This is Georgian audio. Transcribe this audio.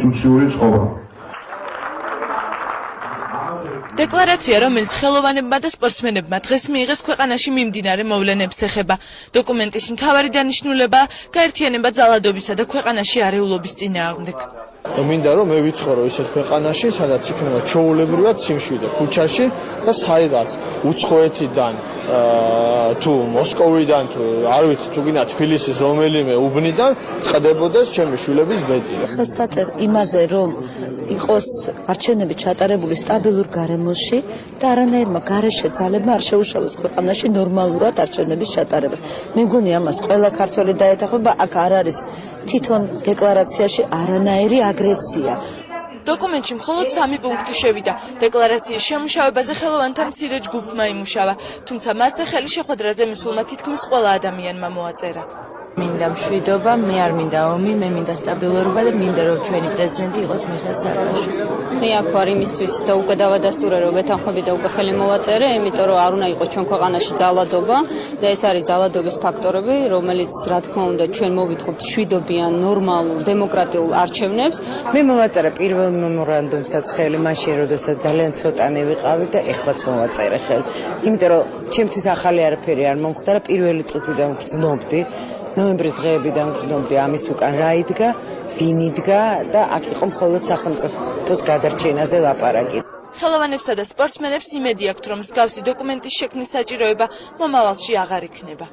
კონსტიტუციური წყობა. დეკლარაცია, რომელიც ხელოვანებმა და სპორტსმენებმა დღეს მიიღეს ქვეყანაში მიმდინარე მოვლენებს ეხება. დოკუმენტის მთავარი დანიშნულებაა გაერთიანება ძალადობისა და ქვეყანაში არეულობის წინააღმდეგ. მინდა რომ მე ვიცხოვრო ისეთ ქვეყანაში, სადაც იქნება ჩაოულებრივად სიმშვიდე ქუჩაში და საიდაც უცხოეთიდან თუ მოსკოვიდან თუ არ ვიცი თუ გინდა თბილისის რომელიმე უბნიდან წყდებოდეს ჩემი შვილების ბედი. ხელს ვაწერ იმაზე რომ იყოს არჩევნები ჩატარებული სტაბილურ გარემოში და არანაირმა გარეშე ძალებმა არ შეუშალოს ქვეყანაში ნორმალურად არჩევნების ჩატარებას. მე მგონი ამას ყველა ქართველი დაეთანხმება, აქ არ არის თვითონ დეკლარაციაში არანაირი აგრესია. დოკუმენტში მხოლოდ 3 პუნქტი შევიდა. დეკლარაციის შემუშავებაზე ხელოვანთა მცირე ჯგუფმა იმუშავა, თუმცა მასზე ხელი შეხვედრაზე მისულმა თითქმის ყველა ადამიანმა მოაწერა. მინდა მშვიდობა, მე არ მინდა ომი, მე მინდა სტაბილურობა და მინდა რომ ჩვენი პრეზიდენტი იყოს მიხეილ სააკაშვილი. მე აქ ვარ იმისთვის და უკვე დავადასტურე რომ ვეთანხმები და უკვე ხელი მოვაწერე, იმიტომ რომ არ უნდა იყოს ჩვენ ქვეყანაში ძალადობა და ეს არის ძალადობის ფაქტორები, რომელიც რა თქმა უნდა ჩვენ მოვითხოთ მშვიდობიან, ნორმალურ, დემოკრატიულ არჩევნებს. მე მოვაწერე პირველ მემორანდუმსაც ხელი მაშინ, როდესაც ძალიან ცოტანი ვიყავი და ეხლაც მოვაწერე ხელი. იმიტომ რომ ჩემთვის ახალი არაფერი არ მომხდარა, პირველი წუთიდან ვგრძნობდი. ნოემბრის დღეებიდან ვგრძნობდი ამის უკან რა იდგა, ვინ იდგა და აქ იყო მხოლოდ სახელმწიფოს გადარჩენაზე ლაპარაკი. ხელოვანებსა და სპორტსმენებს იმედი აქვთ, რომ მსგავსი დოკუმენტის შექმნის საჭიროება მომავალში აღარ იქნება.